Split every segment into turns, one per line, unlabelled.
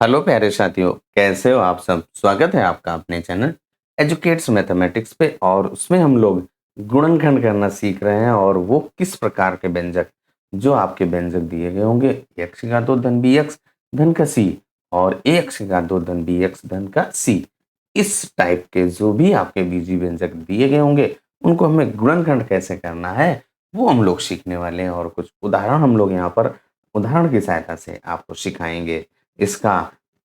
Hello प्यारे साथियों, कैसे हो आप सब। स्वागत है आपका अपने चैनल एजुकेट्स मैथमेटिक्स पे। और उसमें हम लोग गुणनखंड करना सीख रहे हैं और वो किस प्रकार के व्यंजक जो आपके व्यंजक दिए गए होंगे एक्स का दो धन बी एक्स धन का सी और एक्स का दो धन बी एक्स धन का सी, इस टाइप के जो भी आपके बीजी व्यंजक दिए गए होंगे उनको हमें गुणनखंड कैसे करना है वो हम लोग सीखने वाले हैं। और कुछ उदाहरण हम लोग यहाँ पर उदाहरण की सहायता से आपको सिखाएंगे। इसका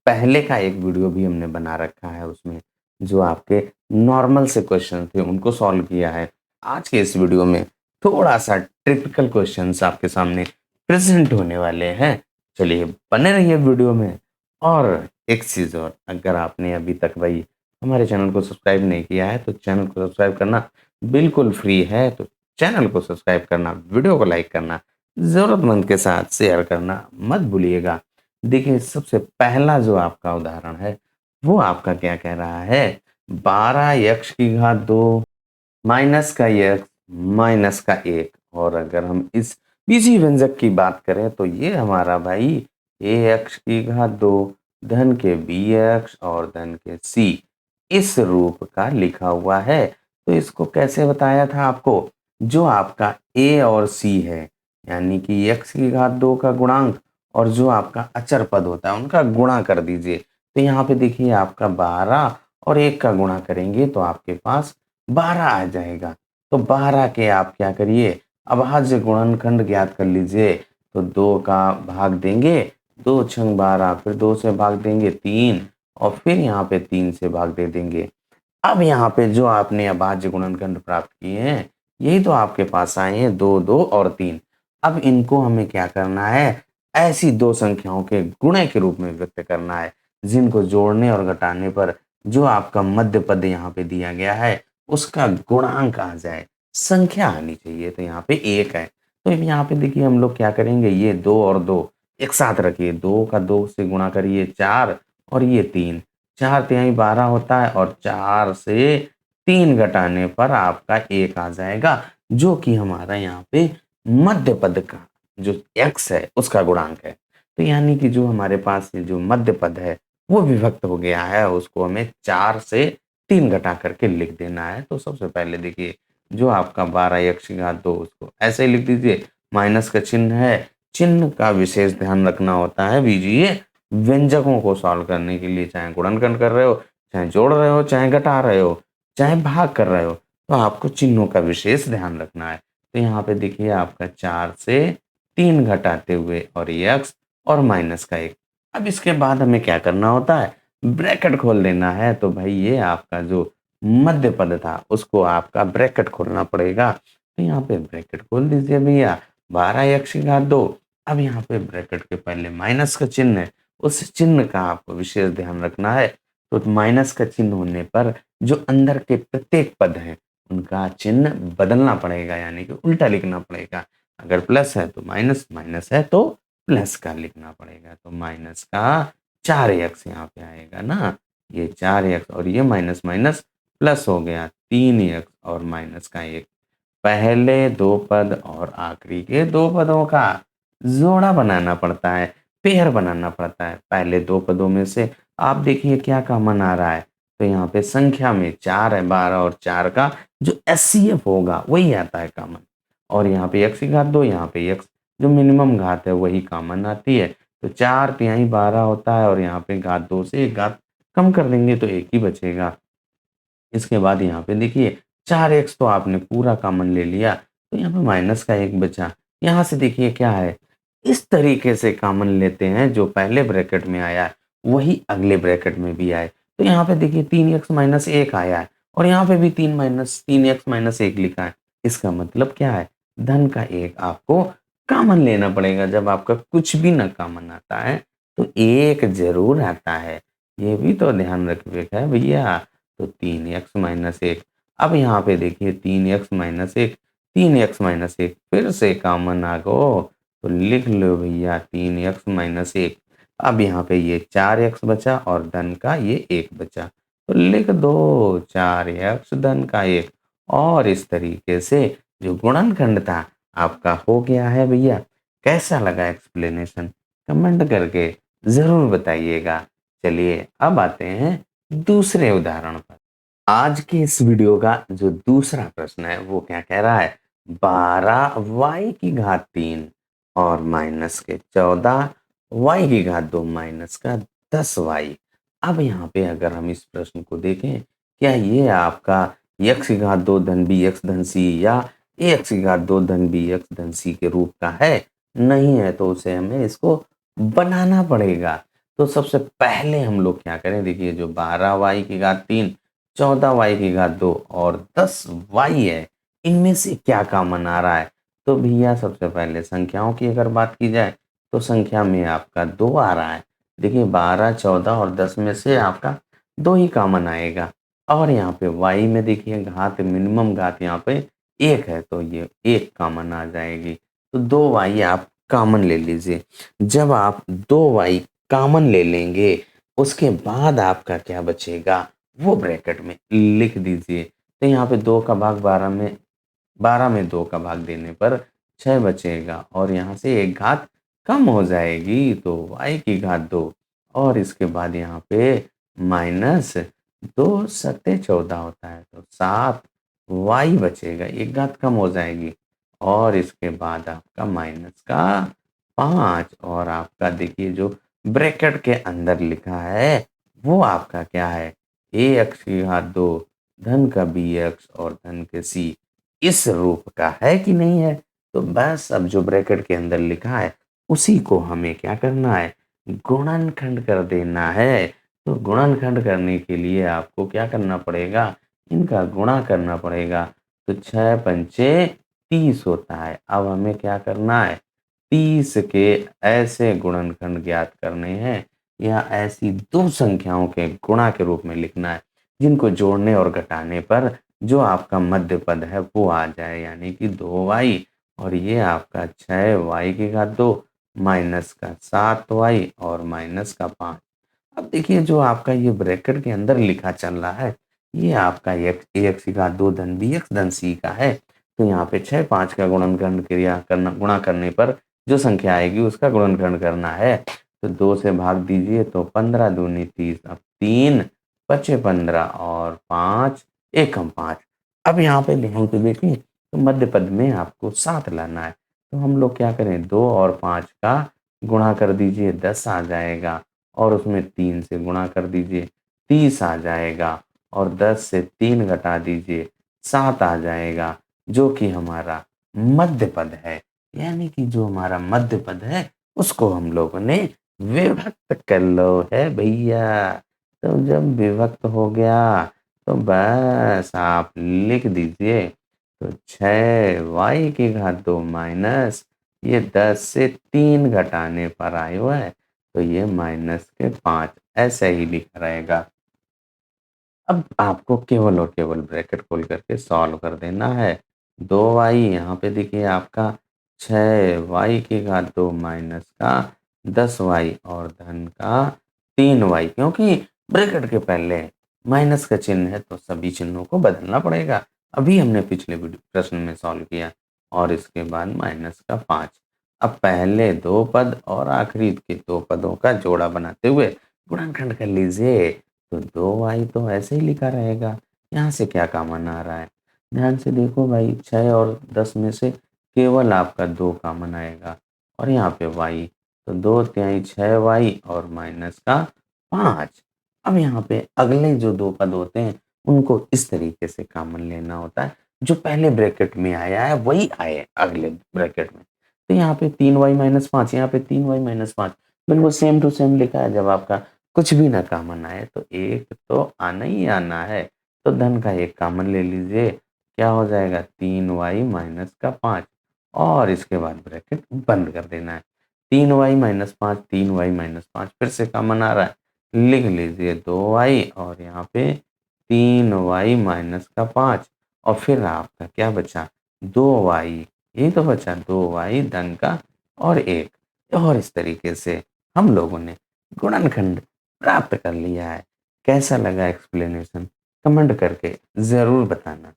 पहले का एक वीडियो भी हमने बना रखा है, उसमें जो आपके नॉर्मल से क्वेश्चन थे उनको सॉल्व किया है। आज के इस वीडियो में थोड़ा सा ट्रिपिकल क्वेश्चंस आपके सामने प्रेजेंट होने वाले हैं। चलिए बने रहिए वीडियो में। और एक चीज और, अगर आपने अभी तक भाई हमारे चैनल को सब्सक्राइब नहीं किया है तो चैनल को सब्सक्राइब करना बिल्कुल फ्री है। तो चैनल को सब्सक्राइब करना, वीडियो को लाइक करना, जरूरतमंद के साथ शेयर करना मत भूलिएगा। देखिए सबसे पहला जो आपका उदाहरण है वो आपका क्या कह रहा है, 12x की घात 2 माइनस का x माइनस का 1। और अगर हम इस बीजी व्यंजक की बात करें तो ये हमारा भाई ax की घात 2 धन के bx और धन के c इस रूप का लिखा हुआ है। तो इसको कैसे बताया था आपको, जो आपका a और c है यानी कि x की घात 2 का गुणांक और जो आपका अचर पद होता है उनका गुणा कर दीजिए। तो यहाँ पे देखिए आपका 12 और 1 का गुणा करेंगे तो आपके पास 12 आ जाएगा। तो 12 के आप क्या करिए, अभाज्य गुणनखंड ज्ञात कर लीजिए। तो 2 का भाग देंगे, 2 छंग 12, फिर 2 से भाग देंगे 3 और फिर यहाँ पे 3 से भाग दे देंगे। अब यहाँ पे जो आपने अभाज्य गुणनखंड प्राप्त किए हैं यही तो आपके पास आए हैं, 2 2 और 3। अब इनको हमें क्या करना है, ऐसी दो संख्याओं के गुणे के रूप में व्यक्त करना है जिनको जोड़ने और घटाने पर जो आपका मध्य पद यहाँ पे दिया गया है उसका गुणांक आ जाए, संख्या आनी चाहिए। तो यहाँ पे 1 है। तो यहाँ पे देखिए हम लोग क्या करेंगे, ये 2 और 2 एक साथ रखिए, 2 का 2 से गुणा करिए 4 और ये 3, 4 तिहाई 12 होता है और 4 से 3 घटाने पर आपका 1 आ जाएगा, जो कि हमारा यहाँ पे मध्य पद का जो x है उसका गुणांक है। तो यानी कि जो हमारे पास ये जो मध्य पद है वो विभक्त हो गया है, उसको हमें 4 से 3 घटा करके लिख देना है। तो सबसे पहले देखिए जो आपका 12x की घात 2 उसको ऐसे ही लिख दीजिए, माइनस का चिन्ह है, चिन्ह का विशेष ध्यान रखना होता है बीजीय व्यंजकों को सॉल्व करने के लिए, चाहे गुणनखंड कर रहे हो, चाहे जोड़ रहे हो, चाहे घटा रहे हो, चाहे भाग कर रहे हो, तो आपको चिन्हों का विशेष ध्यान रखना है। तो यहाँ पे देखिए आपका 4 से 3 घटाते हुए और x और माइनस का 1। अब इसके बाद हमें क्या करना होता है, ब्रैकेट खोल देना है। तो भाई ये आपका जो मध्य पद था उसको आपका ब्रैकेट खोलना पड़ेगा। तो यहाँ पे ब्रैकेट खोल दीजिए भैया, 12x की घात 2। अब यहाँ पे ब्रैकेट के पहले माइनस का चिन्ह है, उस चिन्ह का आपको विशेष ध्यान रखना है। तो माइनस का चिन्ह होने पर जो अंदर के प्रत्येक पद हैं उनका चिन्ह बदलना पड़ेगा, यानी कि उल्टा लिखना पड़ेगा। अगर प्लस है तो माइनस, माइनस है तो प्लस का लिखना पड़ेगा। तो माइनस का 4x यहाँ पे आएगा ना, ये 4x और ये माइनस माइनस प्लस हो गया 3x और माइनस का 1। पहले दो पद और आखिरी के दो पदों का जोड़ा बनाना पड़ता है, पेयर बनाना पड़ता है। पहले दो पदों में से आप देखिए क्या कॉमन आ रहा है। तो यहाँ पे संख्या में 4 है, 12 और 4 का जो एचसीएफ होगा वही आता है कॉमन। और यहाँ पे x की घात 2, यहाँ पे x जो मिनिमम घात है वही कॉमन आती है। तो 4 तिहाई 12 होता है और यहाँ पे घात 2 से एक घात कम कर देंगे तो एक ही बचेगा। इसके बाद यहाँ पे देखिए 4x तो आपने पूरा कॉमन ले लिया, तो यहाँ पे माइनस का 1 बचा। यहाँ से देखिए क्या है, इस तरीके से कॉमन लेते हैं, जो पहले ब्रैकेट में आया है वही अगले ब्रैकेट में भी आए। तो यहाँ पे देखिए 3x माइनस 1 आया है और यहाँ पे भी 3x माइनस 1 लिखा है। इसका मतलब क्या है, धन का 1 आपको कॉमन लेना पड़ेगा। जब आपका कुछ भी ना कॉमन आता है तो 1 जरूर आता है, ये भी तो ध्यान रखिएगा भैया। तो 3x माइनस 1, अब यहाँ पे देखिए 3x माइनस 1, 3x माइनस 1 फिर से कॉमन आ गो, तो लिख लो भैया 3x माइनस 1। अब यहाँ पे ये 4x बचा और धन का ये 1 बचा, तो लिख दो 4x धन का 1। और इस तरीके से जो गुणनखंड था आपका हो गया है भैया। कैसा लगा एक्सप्लेनेशन, कमेंट करके ज़रूर बताइएगा। चलिए अब आते हैं दूसरे उदाहरण पर। आज के इस वीडियो का जो दूसरा प्रश्न है वो क्या कह रहा है, 12y की घात 3 और माइनस के 14y की घात 2 माइनस का 10y। अब यहाँ पे अगर हम इस प्रश्न को देखें, क्या ये आपका x की घात 2 धन bx धन c या ax की घात 2 धन bx धन c के रूप का है? नहीं है, तो उसे हमें इसको बनाना पड़ेगा। तो सबसे पहले हम लोग क्या करें, देखिए जो 12y की घात 3, 14y की घात 2 और 10y है, इनमें से क्या कॉमन आ रहा है? तो भैया सबसे पहले संख्याओं की अगर बात की जाए तो संख्या में आपका 2 आ रहा है। देखिए 12, 14 और 10 में से आपका 2 ही कॉमन आएगा। और यहाँ पे y में देखिए घात मिनिमम घात यहाँ पे 1 है, तो ये 1 कॉमन आ जाएगी। तो 2y आप कॉमन ले लीजिए। जब आप 2y कॉमन ले लेंगे, उसके बाद आपका क्या बचेगा वो ब्रैकेट में लिख दीजिए। तो यहाँ पे 2 का भाग 12 में 2 का भाग देने पर 6 बचेगा और यहाँ से एक घात कम हो जाएगी, तो y की घात 2 और इसके बाद यहाँ पे माइनस 2 सत्ते 14 होता है, तो 7 y बचेगा, एक घात कम हो जाएगी और इसके बाद आपका माइनस का 5 और आपका देखिए जो ब्रैकेट के अंदर लिखा है वो आपका क्या है, ax की घात 2 धन का bx और धन के c इस रूप का है कि नहीं है? तो बस अब जो ब्रैकेट के अंदर लिखा है उसी को हमें क्या करना है, गुणनखंड कर देना है। तो गुणनखंड करने के लिए आपको क्या करना पड़ेगा, इनका गुणा करना पड़ेगा। तो 6 पंचे 30 होता है। अब हमें क्या करना है, 30 के ऐसे गुणनखंड ज्ञात करने हैं या ऐसी दो संख्याओं के गुणा के रूप में लिखना है जिनको जोड़ने और घटाने पर जो आपका मध्य पद है वो आ जाए, यानी कि 2y और ये आपका 6y की घात 2 माइनस का 7y और माइनस का 5। अब देखिए जो आपका ये ब्रैकेट के अंदर लिखा चल रहा है ये आपका एक्स की घात 2 धन bx धन c का है। तो यहाँ पे 6 5 का गुणनखंड क्रिया करना, गुणा करने पर जो संख्या आएगी उसका गुणनखंड करना है। तो 2 से भाग दीजिए तो 15 दूनी 30, अब 3 बचे 15 और 5 एकम 5। अब यहाँ पे ध्यान से देखिए तो मध्य पद में आपको 7 लाना है। तो हम लोग क्या करें, 2 और 5 का गुणा कर दीजिए 10 आ जाएगा और उसमें 3 से गुणा कर दीजिए 30 आ जाएगा और 10 से 3 घटा दीजिए 7 आ जाएगा, जो कि हमारा मध्य पद है। यानी कि जो हमारा मध्य पद है उसको हम लोगों ने विभक्त कर लो है भैया। तो जब विभक्त हो गया तो बस आप लिख दीजिए, तो 6y की घात 2 माइनस ये 10 से 3 घटाने पर आए हुआ है, तो ये माइनस के 5 ऐसे ही लिखा रहेगा। अब आपको केवल और केवल ब्रैकेट खोल करके सॉल्व कर देना है। 2y यहाँ पे देखिए आपका 6y की घात 2 माइनस का 10y और धन का 3y, क्योंकि ब्रैकेट के पहले माइनस का चिन्ह है तो सभी चिन्हों को बदलना पड़ेगा। अभी हमने पिछले प्रश्न में सॉल्व किया और इसके बाद माइनस का 5। अब पहले दो पद और आखिरी के दो पदों का जोड़ा बनाते हुए गुणनखंड कर लीजिए। तो 2y तो ऐसे ही लिखा रहेगा। यहाँ से क्या कॉमन आ रहा है? ध्यान से देखो भाई, 6 और 10 में से केवल आपका 2 कॉमन आएगा और यहाँ पे y, तो 2 तिहाई 6y और माइनस का 5। अब यहाँ पे अगले जो दो पद होते हैं उनको इस तरीके से कॉमन लेना होता है, जो पहले ब्रैकेट में आया है वही आए अगले ब्रैकेट में। तो यहाँ पे 3y माइनस 5, यहाँ पे 3y माइनस 5, बिल्कुल सेम टू सेम लिखा है। जब आपका कुछ भी ना कॉमन आए तो एक तो आना ही आना है। तो धन का एक कॉमन ले लीजिए, क्या हो जाएगा 3y माइनस का 5 और इसके बाद ब्रैकेट बंद कर देना है। 3y माइनस 5, 3y माइनस 5 फिर से कॉमन आ रहा है, लिख लीजिए 2y और यहाँ पे 3y माइनस का 5 और फिर आपका क्या बचा 2y, यही तो बचा 2y धन का और एक। और इस तरीके से हम लोगों ने गुणनखंड प्राप्त कर लिया है। कैसा लगा एक्सप्लेनेशन? कमेंट करके ज़रूर बताना।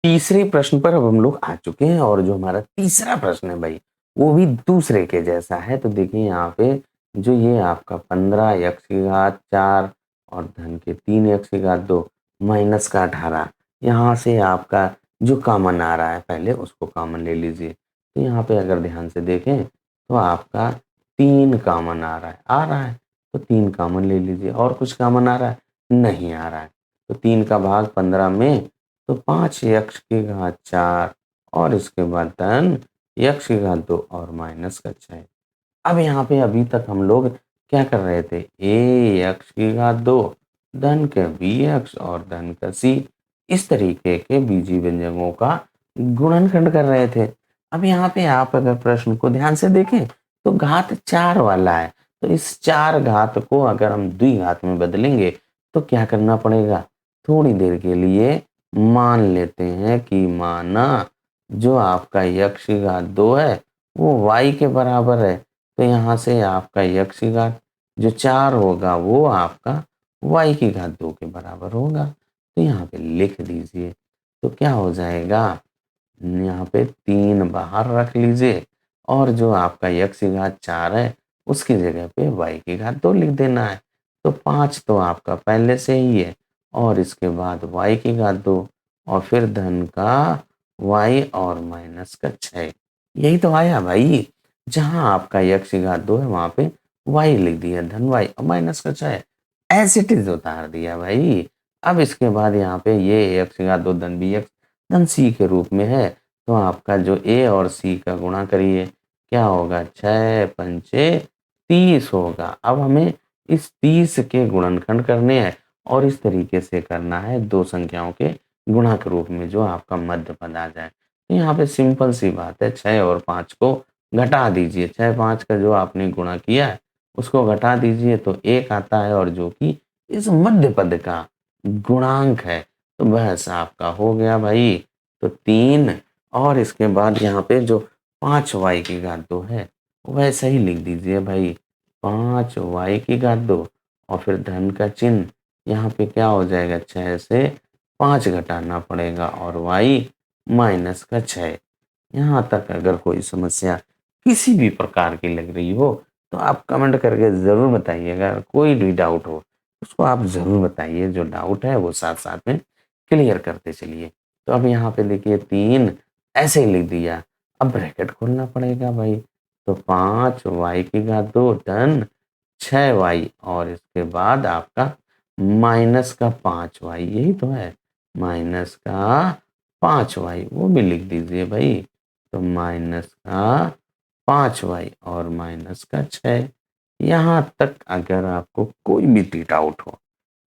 तीसरे प्रश्न पर अब हम लोग आ चुके हैं और जो हमारा तीसरा प्रश्न है भाई, वो भी दूसरे के जैसा है। तो देखिए यहाँ पे जो ये आपका 15 x की घात 4 और धन के 3 x की घात 2 माइनस का 18, यहाँ से आपका जो कॉमन आ रहा है पहले उसको कॉमन ले लीजिए। तो यहाँ पे अगर ध्यान से देखें तो आपका 3 कॉमन आ रहा है तो 3 कॉमन ले लीजिए। और कुछ कॉमन आ रहा है? नहीं आ रहा है। तो 3 का भाग 15 में तो 5 x की घात 4 और इसके बाद धन x की घात 2 और माइनस का 6। अब यहाँ पे अभी तक हम लोग क्या कर रहे थे? ए एक्स की घात 2 धन का बी एक्स और धन का सी, इस तरीके के बीजीय व्यंजकों का गुणनखंड कर रहे थे। अब यहाँ पे आप अगर प्रश्न को ध्यान से देखें तो घात 4 वाला है, तो इस 4 घात को अगर हम द्विघात में बदलेंगे तो क्या करना पड़ेगा? थोड़ी देर के लिए मान लेते हैं कि माना जो आपका यक्ष की घात 2 है वो y के बराबर है, तो यहाँ से आपका यक्ष की घात जो 4 होगा वो आपका y की घात 2 के बराबर होगा। तो यहाँ पे लिख दीजिए। तो क्या हो जाएगा? यहाँ पे 3 बाहर रख लीजिए और जो आपका यक्ष की घात 4 है उसकी जगह पे y की घात 2 लिख देना है। तो 5 तो आपका पहले से ही है और इसके बाद y की घात 2 और फिर धन का y और माइनस का 6। यही तो आया भाई। जहां आपका यक्ष की घात 2 है वहां पे y लिख दिया, धन y और माइनस का 6 एज इट इज उतार दिया भाई। अब इसके बाद यहाँ पे ये यक्ष की घात 2 धन बी एक्स धन सी के रूप में है, तो आपका जो ए और सी का गुणा करिए, क्या होगा? 6 पंचे 30 होगा। अब हमें इस 30 के गुणनखंड करने हैं और इस तरीके से करना है दो संख्याओं के गुणा के रूप में जो आपका मध्य पद आ जाए। तो यहाँ पे सिंपल सी बात है, 6 और 5 को घटा दीजिए। 6 5 का जो आपने गुणा किया है उसको घटा दीजिए तो 1 आता है और जो कि इस मध्य पद का गुणांक है। तो बस आपका हो गया भाई। तो 3 और इसके बाद यहाँ पे जो 5y की घात 2 है वैसे ही लिख दीजिए भाई। 5y की घात 2 और फिर धन का चिन्ह, यहाँ पे क्या हो जाएगा? 6 से 5 घटाना पड़ेगा और y माइनस का 6। यहाँ तक अगर कोई समस्या किसी भी प्रकार की लग रही हो तो आप कमेंट करके ज़रूर बताइएगा। कोई भी डाउट हो उसको आप ज़रूर बताइए, जो डाउट है वो साथ साथ में क्लियर करते चलिए। तो अब यहाँ पे देखिए 3 ऐसे ही लिख दिया। अब ब्रैकेट खोलना पड़ेगा भाई। तो 5y की घात 2 धन 6y और इसके बाद आपका माइनस का 5y, यही तो है, माइनस का 5y वो भी लिख दीजिए भाई। तो माइनस का 5y और माइनस का 6। यहाँ तक अगर आपको कोई भी डाउट हो,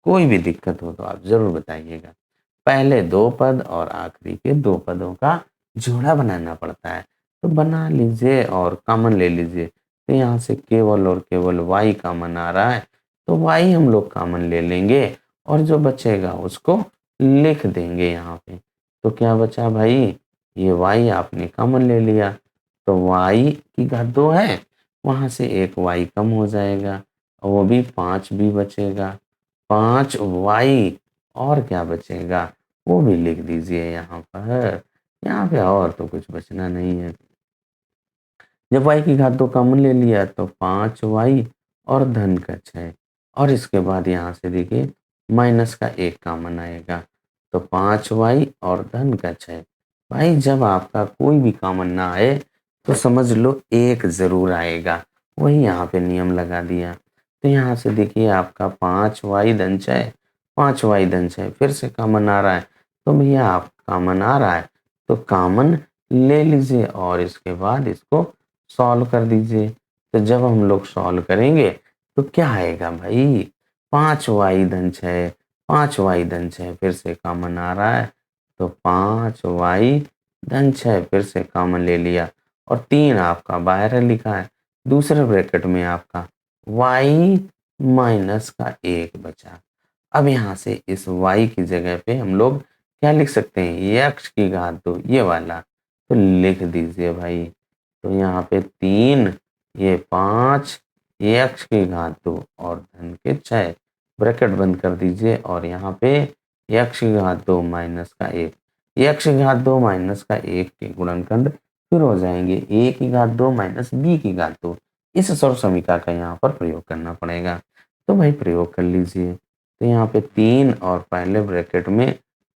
कोई भी दिक्कत हो तो आप ज़रूर बताइएगा। पहले 2 पद और आखिरी के 2 पदों का जोड़ा बनाना पड़ता है। तो बना लीजिए और कॉमन ले लीजिए। तो यहाँ से केवल और केवल y कॉमन आ रहा है तो y हम लोग कॉमन ले लेंगे और जो बचेगा उसको लिख देंगे यहाँ पे। तो क्या बचा भाई? ये y आपने कॉमन ले लिया तो y की घात 2 है, वहाँ से एक y कम हो जाएगा और वो भी 5 भी बचेगा। 5y और क्या बचेगा वो भी लिख दीजिए यहाँ पर। यहाँ पे और तो कुछ बचना नहीं है। जब y की घात 2 कॉमन ले लिया तो 5y और धन का 6 और इसके बाद यहाँ से देखिए माइनस का 1 कॉमन आएगा तो 5y और धन का 6। भाई जब आपका कोई भी कॉमन ना आए तो समझ लो एक ज़रूर आएगा, वही यहाँ पे नियम लगा दिया। तो यहाँ से देखिए आपका 5y धन 6, 5y धन 6 फिर से कॉमन आ रहा है। तो भैया आप कॉमन आ रहा है तो कॉमन ले लीजिए और इसके बाद इसको सॉल्व कर दीजिए। तो जब हम लोग सॉल्व करेंगे तो क्या आएगा भाई? 5y धन 6, 5y धन 6 फिर से कॉमन आ रहा है तो 5y धन 6 फिर से कॉमन ले लिया और 3 आपका बाहर लिखा है। दूसरे ब्रैकेट में आपका y माइनस का 1 बचा। अब यहाँ से इस y की जगह पे हम लोग क्या लिख सकते हैं? ये x की घात 2 ये वाला तो लिख दीजिए भाई। तो यहाँ पे 3 ये 5 ये x की घात 2 और धन के 6 ब्रैकेट बंद कर दीजिए और यहाँ पे x की घात 2 माइनस का 1, x की घात 2 माइनस का 1 के गुणनखंड फिर हो जाएंगे a की घात 2 माइनस b की घात 2। इस सर्व समीकरण का यहाँ पर प्रयोग करना पड़ेगा। तो भाई प्रयोग कर लीजिए। तो यहाँ पे 3 और पहले ब्रैकेट में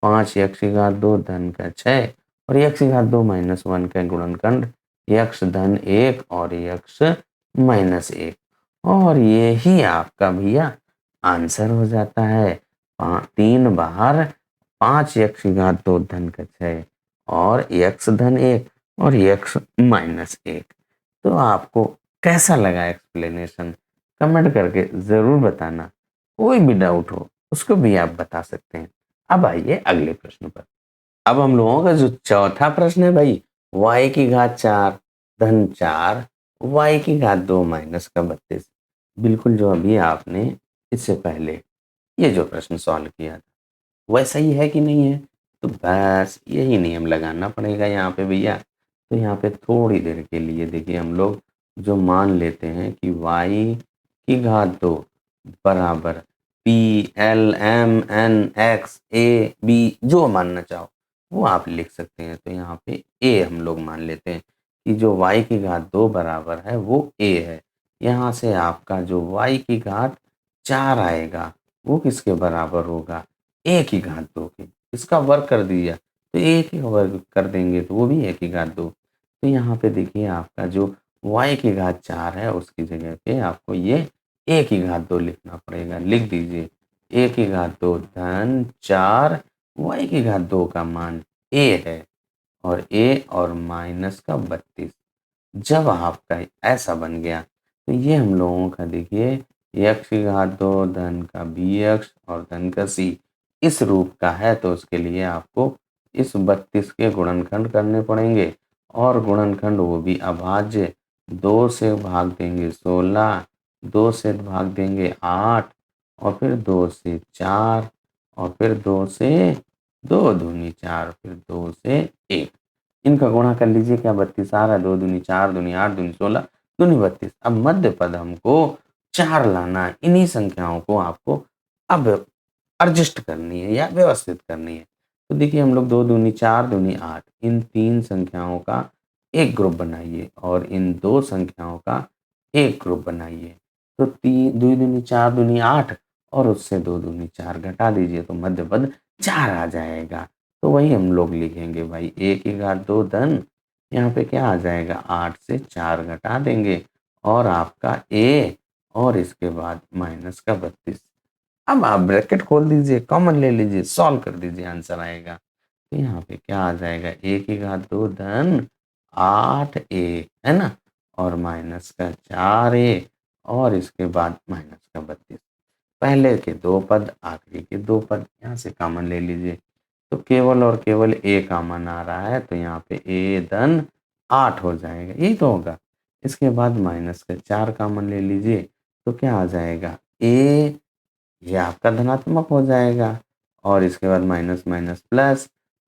5 एक्स की घात 2 धन का 6 और एक्स की घात 2 माइनस 1 का गुणनखंड एक्स धन 1 और एक्स माइनस 1 और ये ही आपका भैया आंसर हो जाता है। 3 बार 5 एक्स की घात 2 धन का 6 और एक्स धन 1 और एक्स माइनस 1। तो आपको कैसा लगा एक्सप्लेनेशन कमेंट करके जरूर बताना। कोई भी डाउट हो उसको भी आप बता सकते हैं। अब आइए अगले प्रश्न पर। अब हम लोगों का जो चौथा प्रश्न है भाई, y की घात 4 धन 4 y की घात 2 माइनस का 32। बिल्कुल जो अभी आपने इससे पहले ये जो प्रश्न सॉल्व किया था वैसा ही है कि नहीं है। तो बस यही नियम लगाना पड़ेगा यहाँ पे भैया। तो यहाँ पे थोड़ी देर के लिए देखिए हम लोग जो मान लेते हैं कि y की घात 2 बराबर P L M N X A B जो मानना चाहो वो आप लिख सकते हैं। तो यहाँ पे ए हम लोग मान लेते हैं कि जो y की घात 2 बराबर है वो a है। यहाँ से आपका जो y की घात 4 आएगा वो किसके बराबर होगा, a की घात 2 के। इसका वर्ग कर दिया तो a की वर्ग कर देंगे तो वो भी a की घात 2। तो यहाँ पे देखिए आपका जो y की घात 4 है उसकी जगह पे आपको ये a की घात 2 लिखना पड़ेगा। लिख दीजिए a की घात 2 धन 4 y की घात 2 का मान a है और a और माइनस का 32। जब आपका ऐसा बन गया तो ये हम लोगों का देखिए x की घात 2 धन का bx और धन का c इस रूप का है। तो उसके लिए आपको इस 32 के गुणनखंड करने पड़ेंगे और गुणनखंड वो भी अभाज्य। 2 से भाग देंगे 16, 2 से भाग देंगे 8 और फिर 2 से 4 और फिर 2 से 2 दूनी 4 फिर 2 से 1। इनका गुणा कर लीजिए, क्या 32 आ रहा है, 2 दूनी 4 दूनी 8 दूनी 16 दूनी 32। अब मध्य पद हमको 4 लाना है। इन्हीं संख्याओं को आपको अब एडजस्ट करनी है या व्यवस्थित करनी है। तो देखिए हम लोग 2 दूनी 4 दूनी 8 इन 3 संख्याओं का एक ग्रुप बनाइए और इन 2 संख्याओं का एक ग्रुप बनाइए। तो 2 दूनी 4 दूनी 8 और उससे 2 दूनी 4 घटा दीजिए तो मध्य पद 4 आ जाएगा। तो वही हम लोग लिखेंगे भाई a की घात 2 धन यहाँ पे क्या आ जाएगा 8 से 4 घटा देंगे और आपका a और इसके बाद माइनस का 32। अब आप ब्रैकेट खोल दीजिए, कॉमन ले लीजिए, सॉल्व कर दीजिए, आंसर आएगा। तो यहाँ पे क्या आ जाएगा a की घात 2 धन 8a है ना और माइनस का 4a और इसके बाद माइनस का 32। पहले के 2 पद आखिरी के 2 पद यहाँ से कॉमन ले लीजिए। तो केवल और केवल a कॉमन आ रहा है तो यहाँ पे a धन 8 हो जाएगा, यही तो होगा। इसके बाद माइनस का 4 कॉमन ले लीजिए तो क्या आ जाएगा a, ये आपका धनात्मक हो जाएगा और इसके बाद माइनस माइनस प्लस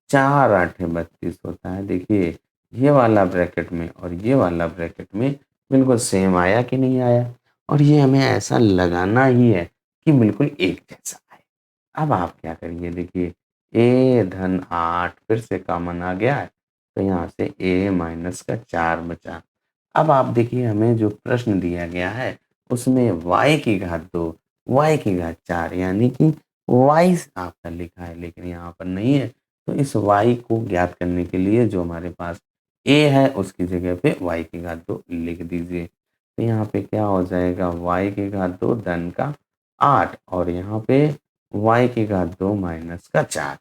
4 8 32 होता है। देखिए ये वाला ब्रैकेट में और ये वाला ब्रैकेट में बिल्कुल सेम आया कि नहीं आया, और ये हमें ऐसा लगाना ही है कि बिल्कुल एक जैसा आए। अब आप क्या करिए, देखिए a धन 8 फिर से कॉमन आ गया है तो यहाँ से a माइनस का 4 बचा। अब आप देखिए हमें जो प्रश्न दिया गया है उसमें y की घात 2 y की घात 4 यानी कि y आपका लिखा है लेकिन यहाँ पर नहीं है। तो इस y को ज्ञात करने के लिए जो हमारे पास a है उसकी जगह पे y की घात 2 लिख दीजिए। तो यहाँ पे क्या हो जाएगा y की घात 2 धन का 8 और यहाँ पे y की घात 2 माइनस का 4।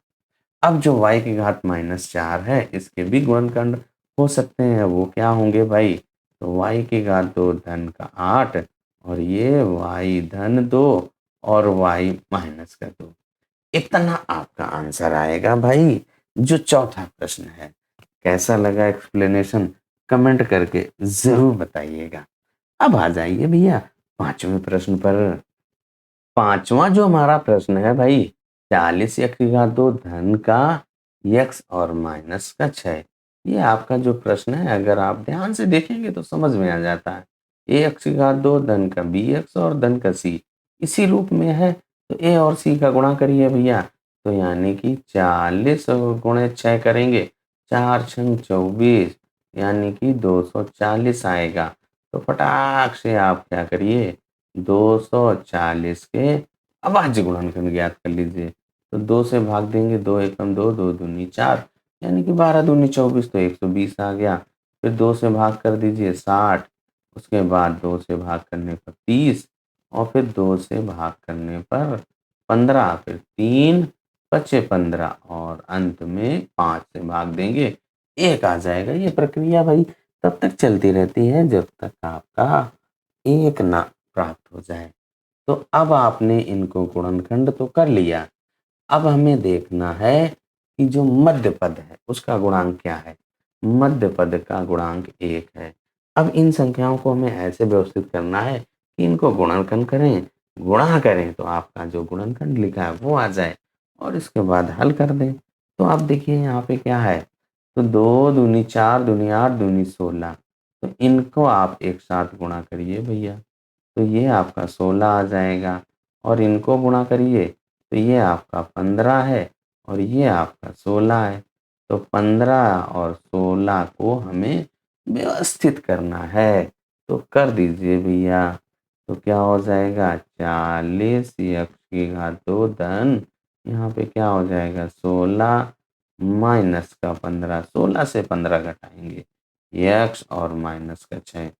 अब जो y की घात माइनस 4 है इसके भी गुणनखंड हो सकते हैं, वो क्या होंगे भाई, तो y की घात 2 धन का 8 और ये y धन 2 और y माइनस का 2। इतना आपका आंसर आएगा भाई जो चौथा प्रश्न है। कैसा लगा एक्सप्लेनेशन कमेंट करके जरूर बताइएगा। अब आ जाइए भैया पांचवें प्रश्न पर। पांचवा जो हमारा प्रश्न है भाई, 40 एक्स की घात 2 धन का x और माइनस का 6। ये आपका जो प्रश्न है अगर आप ध्यान से देखेंगे तो समझ में आ जाता है। a एक्स की घात 2 धन का bx और धन का c इसी रूप में है तो a और c का गुणा करिए भैया। तो यानी कि 40 गुणे 6 करेंगे, 4 छंग 24 यानी कि 240 आएगा। तो फटाक से आप क्या करिए 240 के अभाज्य गुणनखंड ज्ञात कर लीजिए। तो 2 से भाग देंगे 2 एकम 2, 2 दूनी 4 यानी कि 12 दूनी 24 तो 120 आ गया। फिर 2 से भाग कर दीजिए 60, उसके बाद 2 से भाग करने पर 30 और फिर 2 से भाग करने पर 15, फिर 3 बचे 15 और अंत में 5 से भाग देंगे 1 आ जाएगा। ये प्रक्रिया भाई तब तक चलती रहती है जब तक आपका 1 ना प्राप्त हो जाए। तो अब आपने इनको गुणनखंड तो कर लिया। अब हमें देखना है कि जो मध्य पद है उसका गुणांक क्या है। मध्य पद का गुणांक 1 है। अब इन संख्याओं को हमें ऐसे व्यवस्थित करना है कि इनको गुणनखंड करें, गुणा करें तो आपका जो गुणनखंड लिखा है वो आ जाए और इसके बाद हल कर दें। तो आप देखिए यहाँ पे क्या है, तो 2 दूनी 4 दूनी 8 दूनी 16, तो इनको आप एक साथ गुणा करिए भैया। तो ये आपका 16 आ जाएगा और इनको गुणा करिए तो ये आपका 15 है और ये आपका 16 है। तो 15 और 16 को हमें व्यवस्थित करना है। तो कर दीजिए भैया। तो क्या हो जाएगा 40 x की घात 2 धन यहाँ पे क्या हो जाएगा 16 माइनस का 15, 16 से 15 घटाएंगे x और माइनस का 6।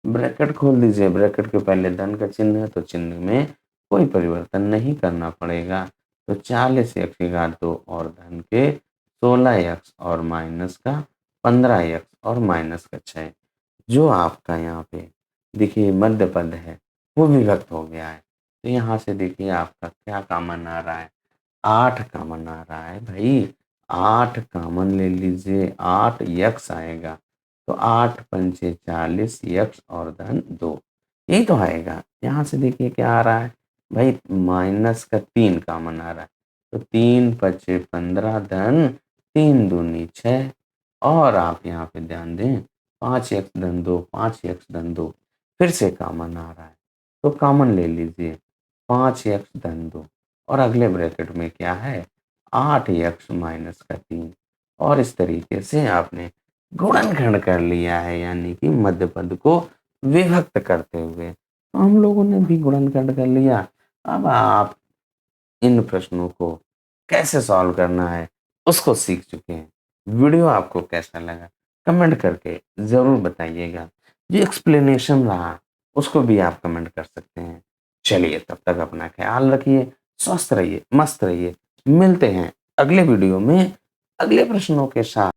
ब्रैकेट खोल दीजिए, ब्रैकेट के पहले धन का चिन्ह है तो चिन्ह में कोई परिवर्तन नहीं करना पड़ेगा। तो 40 एक्स की घात 2 और धन के 16 एक्स और माइनस का 15 एक्स और माइनस का 6, जो आपका यहाँ पे देखिए मध्य पद है वो विभक्त हो गया है। तो यहाँ से देखिए आपका क्या कॉमन आ रहा है, 8 कॉमन आ रहा है भाई। 8 कॉमन ले लीजिए, 8 यक्स आएगा। तो 8 पंचे 40 यक्स और धन 2, यही तो आएगा। यहाँ से देखिए क्या आ रहा है भाई, माइनस का 3 कॉमन आ रहा है। तो 3 पचे 15 धन 3 दूनी 6 और आप यहाँ पे ध्यान दें 5 एक्स धन 2, 5 एक्स धन 2 फिर से कॉमन आ रहा है। तो कॉमन ले लीजिए 5 एक्स धन 2 और अगले ब्रैकेट में क्या है 8 एक्स माइनस का 3 और इस तरीके से आपने गुणनखंड कर लिया है, यानी कि मध्य पद को विभक्त करते हुए। तो हम लोगों ने भी गुणनखंड कर लिया। अब आप इन प्रश्नों को कैसे सॉल्व करना है उसको सीख चुके हैं। वीडियो आपको कैसा लगा कमेंट करके ज़रूर बताइएगा। जो एक्सप्लेनेशन रहा उसको भी आप कमेंट कर सकते हैं। चलिए तब तक अपना ख्याल रखिए, स्वस्थ रहिए, मस्त रहिए। मिलते हैं अगले वीडियो में अगले प्रश्नों के साथ।